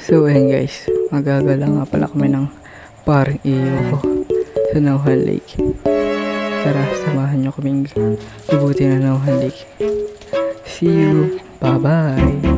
So ayun guys, magagala nga pala kami ng paring iyo ko sa Nauhan Lake. Tara, samahan nyo kaming ibuti na Nauhan Lake. See you, bye bye.